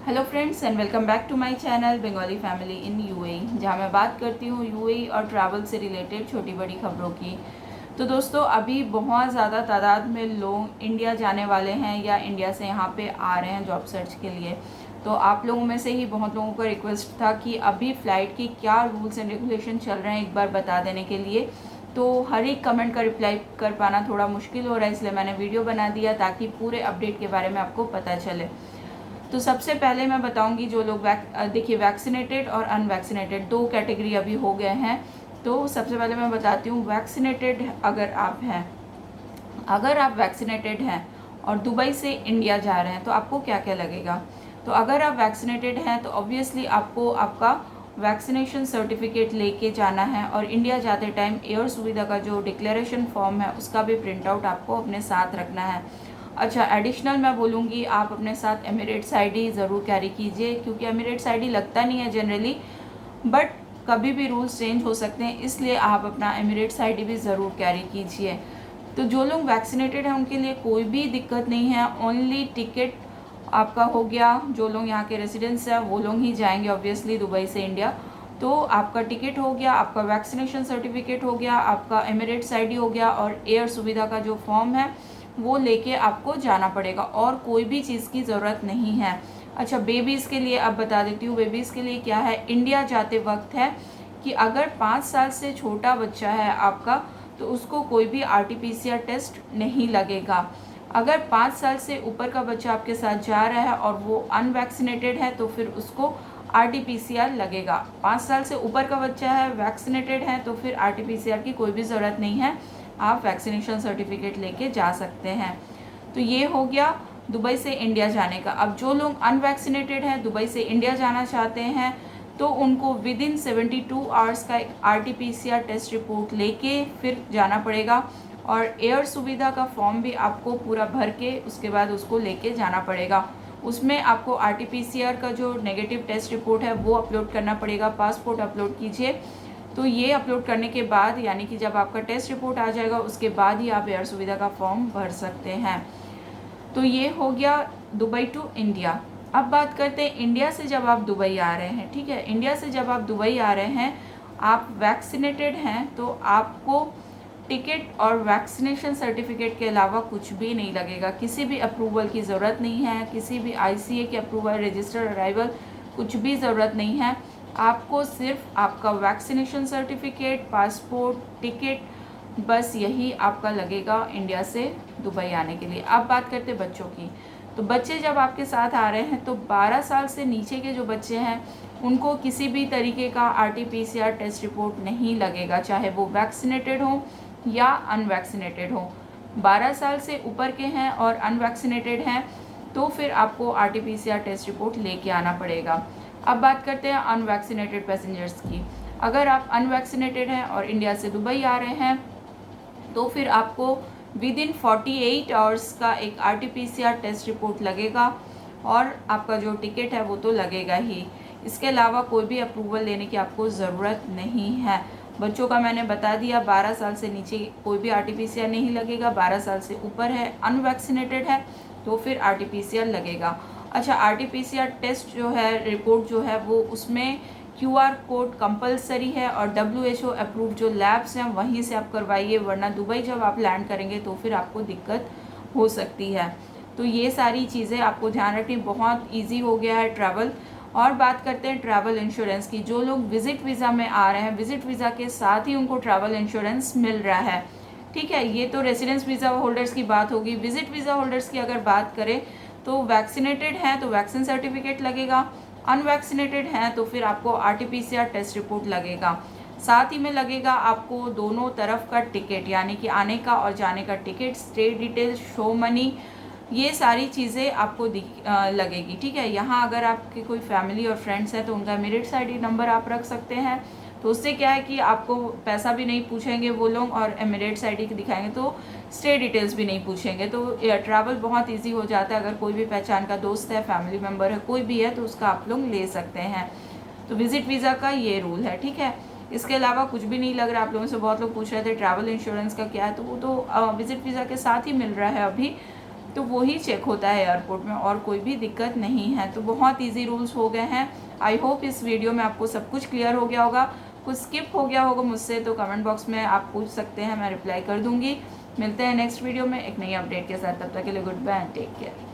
Hello friends and welcome back to my channel Bengali family in UAE, जहां मैं बात करती हूँ यूएई और ट्रैवल से रिलेटेड छोटी बड़ी खबरों की। तो दोस्तों, अभी बहुत ज़्यादा तादाद में लोग इंडिया जाने वाले हैं या इंडिया से यहाँ पे आ रहे हैं जॉब सर्च के लिए। तो आप लोगों में से ही बहुत लोगों का रिक्वेस्ट था कि अभी फ़्लाइट की क्या रूल्स एंड रेगुलेशन चल रहे हैं एक बार बता देने के लिए। तो हर एक कमेंट का रिप्लाई कर पाना थोड़ा मुश्किल हो रहा है, इसलिए मैंने वीडियो बना दिया ताकि पूरे अपडेट के बारे में आपको पता चले। तो सबसे पहले मैं बताऊंगी जो लोग देखिए, वैक्सीनेटेड और अनवैक्सीनेटेड दो कैटेगरी अभी हो गए हैं। तो सबसे पहले मैं बताती हूँ, वैक्सीनेटेड अगर आप वैक्सीनेटेड हैं और दुबई से इंडिया जा रहे हैं तो आपको क्या क्या लगेगा। तो अगर आप वैक्सीनेटेड हैं तो ऑब्वियसली आपको आपका वैक्सीनेशन सर्टिफिकेट लेके जाना है, और इंडिया जाते टाइम एयर सुविधा का जो डिक्लेरेशन फॉर्म है उसका भी प्रिंट आउट आपको अपने साथ रखना है। अच्छा, एडिशनल मैं बोलूँगी आप अपने साथ एमिरेट्स आईडी ज़रूर कैरी कीजिए, क्योंकि एमिरेट्स आईडी लगता नहीं है जनरली, बट कभी भी रूल्स चेंज हो सकते हैं, इसलिए आप अपना एमिरेट्स आईडी भी ज़रूर कैरी कीजिए। तो जो लोग वैक्सीनेटेड हैं उनके लिए कोई भी दिक्कत नहीं है, ओनली टिकट आपका हो गया। जो लोग यहाँ के रेसिडेंट्स हैं वो लोग ही जाएंगे ऑब्वियसली दुबई से इंडिया। तो आपका टिकट हो गया, आपका वैक्सीनेशन सर्टिफिकेट हो गया, आपका एमिरेट्स आईडी हो गया, और एयर सुविधा का जो फॉर्म है वो लेके आपको जाना पड़ेगा, और कोई भी चीज़ की ज़रूरत नहीं है। अच्छा, बेबीज़ के लिए अब बता देती हूँ, बेबीज़ के लिए क्या है, इंडिया जाते वक्त है कि अगर 5 साल से छोटा बच्चा है आपका तो उसको कोई भी RT-PCR टेस्ट नहीं लगेगा। अगर 5 साल से ऊपर का बच्चा आपके साथ जा रहा है और वो अनवैक्सीनेटेड है तो फिर उसको RT-PCR लगेगा। 5 साल से ऊपर का बच्चा है, वैक्सीनेटेड है, तो फिर RT-PCR की कोई भी ज़रूरत नहीं है, आप वैक्सीनेशन सर्टिफिकेट लेके जा सकते हैं। तो ये हो गया दुबई से इंडिया जाने का। अब जो लोग अनवैक्सीनेटेड हैं, दुबई से इंडिया जाना चाहते हैं, तो उनको विद इन 72 आवर्स का RT-PCR टेस्ट रिपोर्ट लेके फिर जाना पड़ेगा, और एयर सुविधा का फॉर्म भी आपको पूरा भर के उसके बाद उसको लेके जाना पड़ेगा। उसमें आपको RT-PCR का जो नेगेटिव टेस्ट रिपोर्ट है वो अपलोड करना पड़ेगा, पासपोर्ट अपलोड कीजिए। तो ये अपलोड करने के बाद, यानी कि जब आपका टेस्ट रिपोर्ट आ जाएगा उसके बाद ही आप एयर सुविधा का फॉर्म भर सकते हैं। तो ये हो गया दुबई टू इंडिया। अब बात करते हैं इंडिया से जब आप दुबई आ रहे हैं। ठीक है, इंडिया से जब आप दुबई आ रहे हैं, आप वैक्सीनेटेड हैं तो आपको टिकट और वैक्सीनेशन सर्टिफिकेट के अलावा कुछ भी नहीं लगेगा। किसी भी अप्रूवल की ज़रूरत नहीं है, किसी भी ICA के अप्रूवल, रजिस्टर्ड अराइवल, कुछ भी ज़रूरत नहीं है। आपको सिर्फ आपका वैक्सीनेशन सर्टिफिकेट, पासपोर्ट, टिकट, बस यही आपका लगेगा इंडिया से दुबई आने के लिए। अब बात करते हैं बच्चों की। तो बच्चे जब आपके साथ आ रहे हैं तो 12 साल से नीचे के जो बच्चे हैं उनको किसी भी तरीके का RT-PCR टेस्ट रिपोर्ट नहीं लगेगा, चाहे वो वैक्सीनेटेड हो या अनवैक्सीनेटेड हो। 12 साल से ऊपर के हैं और अनवैक्सीनेटेड हैं तो फिर आपको RT-PCR टेस्ट रिपोर्ट लेके आना पड़ेगा। अब बात करते हैं अनवैक्सीनेटेड पैसेंजर्स की। अगर आप अनवैक्सीनेटेड हैं और इंडिया से दुबई आ रहे हैं तो फिर आपको विद इन 48 आवर्स का एक RT-PCR टेस्ट रिपोर्ट लगेगा, और आपका जो टिकट है वो तो लगेगा ही। इसके अलावा कोई भी अप्रूवल लेने की आपको ज़रूरत नहीं है। बच्चों का मैंने बता दिया, 12 साल से नीचे कोई भी RT-PCR नहीं लगेगा, 12 साल से ऊपर है, अनवैक्सीनेटेड है तो फिर RT-PCR लगेगा। अच्छा, RT-PCR टेस्ट जो है, रिपोर्ट जो है, वो उसमें QR कोड कंपलसरी है, और WHO अप्रूव जो लैब्स हैं वहीं से आप करवाइए, वरना दुबई जब आप लैंड करेंगे तो फिर आपको दिक्कत हो सकती है। तो ये सारी चीज़ें आपको ध्यान रखनी, बहुत ईजी हो गया है ट्रैवल। और बात करते हैं ट्रैवल इंश्योरेंस की। जो लोग विजिट वीज़ा में आ रहे हैं, विजिट वीज़ा के साथ ही उनको ट्रैवल इंश्योरेंस मिल रहा है। ठीक है, ये तो रेसिडेंस वीज़ा होल्डर्स की बात होगी। विजिट वीज़ा होल्डर्स की अगर बात करें तो वैक्सीनेटेड हैं तो वैक्सीन सर्टिफिकेट लगेगा, अनवैक्सीनेटेड हैं तो फिर आपको RT-PCR टेस्ट रिपोर्ट लगेगा। साथ ही में लगेगा आपको दोनों तरफ का टिकट, यानी कि आने का और जाने का ticket, stay detail, show money, ये सारी चीज़ें आपको लगेगी। ठीक है, यहाँ अगर आपके कोई फैमिली और फ्रेंड्स हैं तो उनका एमिरेट्स ID नंबर आप रख सकते हैं। तो उससे क्या है कि आपको पैसा भी नहीं पूछेंगे वो लोग, और एमिरेट्स ID दिखाएंगे तो स्टे डिटेल्स भी नहीं पूछेंगे। तो ट्रैवल बहुत इजी हो जाता है। अगर कोई भी पहचान का दोस्त है, फैमिली मेम्बर है, कोई भी है तो उसका आप लोग ले सकते हैं। तो विजिट वीज़ा का ये रूल है। ठीक है, इसके अलावा कुछ भी नहीं लग रहा। आप लोगों से बहुत लोग पूछ रहे थे ट्रैवल इंश्योरेंस का क्या है, तो वो तो विजिट वीज़ा के साथ ही मिल रहा है अभी। तो वही चेक होता है एयरपोर्ट में, और कोई भी दिक्कत नहीं है। तो बहुत ईजी रूल्स हो गए हैं। आई होप इस वीडियो में आपको सब कुछ क्लियर हो गया होगा। कुछ स्किप हो गया होगा मुझसे तो कमेंट बॉक्स में आप पूछ सकते हैं, मैं रिप्लाई कर दूंगी। मिलते हैं नेक्स्ट वीडियो में एक नई अपडेट के साथ। तब तक के लिए goodbye and take care.